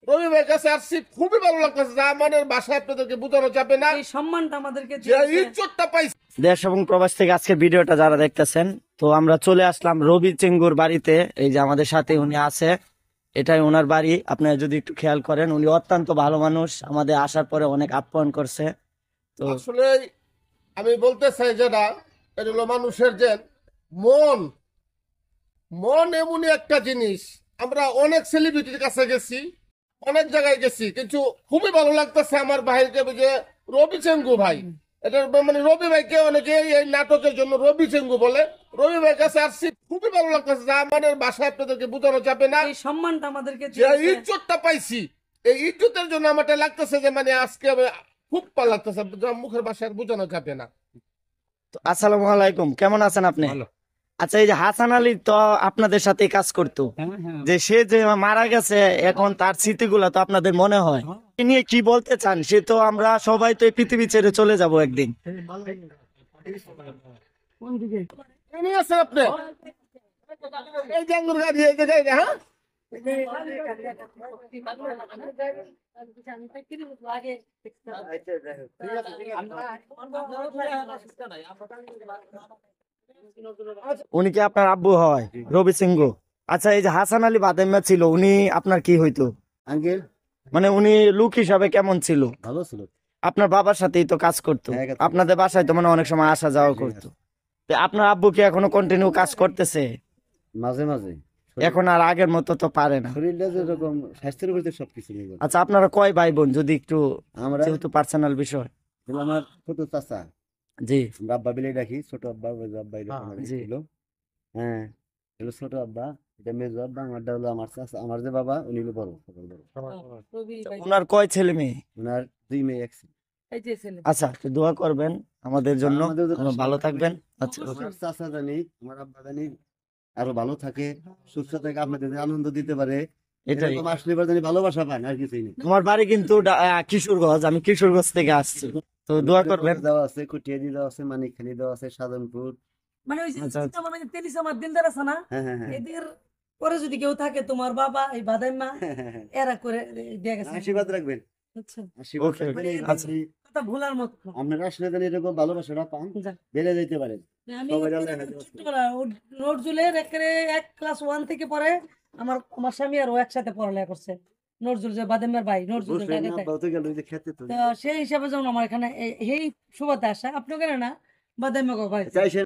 রবি ভাইয়ের কাছে আসছি, খুবই ভালো লাগতেছে। যা আমাদের বাসায় আপনাদেরকে বোঝানো যাবে না, এই সম্মানটা আমাদেরকে যে ইজ্জতটা পাইছি। দেশ এবং প্রবাস থেকে আজকে ভিডিওটা যারা দেখতেছেন, তো আমরা চলে আসলাম রবি চেঙ্গুর বাড়িতে। এই যে আমাদের সাথে উনি আছে, এটাই ওনার বাড়ি। আপনারা যদি একটু খেয়াল করেন, উনি অত্যন্ত ভালো মানুষ, আমাদের আসার পরে অনেক আপ্যায়ন করছে। তো আসলে আমি বলতে চাই যেটা, এটা হলো মানুষের যে মন। মন এমনই একটা জিনিস। আমরা অনেক সেলিব্রিটির কাছে গেছি, অনেক জায়গায় গেছি, কিন্তু খুবই ভালো লাগতেছে আমার ভাইকে, যে রবি চেঙ্গু ভাই। এটা মানে রবি ভাইকে অনেকে এই নাটকের জন্য রবি চেঙ্গু বলে। রবি ভাইয়ের কাছে আসছি, খুবই ভালো লাগতেছে। যা আমাদের বাসায় আপনাদেরকে বোঝানো যাবে না, এই সম্মানটা আমাদেরকে যে ইজ্জতটা পাইছি। এই ইজ্জতের জন্য আমারটা লাগতেছে যে মানে আজকে খুব ভালো লাগতেছে, যা মুখের বাসায় বোঝানো যাবে না। আসসালামু আলাইকুম, কেমন আছেন আপনি? আচ্ছা, এই যে হাসান আলী তো আপনাদের সাথে কাজ করতো, যে সে যে মারা গেছে, এখন তার স্মৃতিগুলা তো আপনাদের মনে হয়, এ নিয়ে কি বলতে চান? সে তো, আমরা সবাই তো এই পৃথিবী ছেড়ে চলে যাব একদিন। এনে আছেন আপনি এই জাঙ্গুর গাড়ি, এই যে গাড়ি, হ্যাঁ উনি কি আপনার আব্বু হয়, রবি সিংহ? আচ্ছা, এই যে হাসান আলী বাদেম্মা ছিল, উনি আপনার কি হইতো? আঙ্কেল মানে উনি লোক হিসাবে কেমন ছিল? ভালো ছিল। আপনার বাবার সাথেই তো কাজ করতো, হ্যাঁ, কাজ আপনাদের বাসায় তো মানে অনেক সময় আসা যাওয়া করতো। তো আপনার আব্বু কি এখনো কন্টিনিউ কাজ করতেছে? মাঝে মাঝে এখন আর আগের মতো তো পারে না। শরীরটা যেরকম, স্বাস্থ্যের উপর সবকিছু নির্ভর। আচ্ছা, আপনারা কয় ভাই বোন, যদি একটু, আমরা যেহেতু পার্সোনাল বিষয়। আমার ছোট চাচা, জি আমরা আব্বা বিলে ডাকি, ছোট আব্বা মেজো আব্বা এরকম জি। ছিল। হ্যাঁ, হলো ছোট আব্বা, এটা মেজো আব্বা, আমারটা হলো আমার চাচা, আমার যে বাবা উনি হলো বড়, সকল বড়। ওনার কয় ছেলে মেয়ে? ওনার 2 মেয়ে 1 ছেলে। আচ্ছা, তো দোয়া করবেন আমাদের জন্য, আমাদের জন্য আপনারা ভালো থাকবেন। আচ্ছা, আমার চাচা জানি, আমার আব্বা জানি আরো ভালো থাকে, সুস্থ থাকে, আপনাদের আনন্দ দিতে পারে, এটাই। এরকম আসলে এবার জানি ভালোবাসা পান, আর কিছুই নেই। আমার বাড়ি কিন্তু কিশোরগঞ্জ, আমি কিশোরগঞ্জ থেকে আসছি, তো দোয়া করবেন। দেওয়া আছে, কুটিয়াদি দেওয়া আছে, মানিকখানি দেওয়া আছে, সাধনপুর। মানে ওই যে আচ্ছা, আমার তেলিশ আমার দিলদার আছে না, হ্যাঁ হ্যাঁ হ্যাঁ এদের পরে যদি কেউ থাকে, তোমার বাবা এই বাদাইমা হ্যাঁ, হ্যাঁ, হ্যাঁ। এরা করে দিয়ে গেছে। আশীর্বাদ রাখবেন, আচ্ছা, আশীর্বাদ Okay, রাখবেন। এই আচ্ছা। যদি কথা ভুলার মত না। আপনারা আসলে জানি এরকম ভালোবাসাটা পান, যাক। বেড়ে যেতে পারেন। আমি সবাই আল্লাহ হাফেজ। ছোটবেলা নজরুলের একেবারে এক ক্লাস 1 থেকে পরে আমার আমার স্বামী আর ও একসাথে পড়ালেখা করছে। নজরুল যে বাদেমের ভাই, নজরুল বুঝলেন না, জায়গাতে। বলতে গেল ওই যে খেতে তো তো সেই হিসাবে যেমন আমার এখানে এই সুবাদে আসা, আপনি কেন না বাদেমে গো ভাই। চাইছেন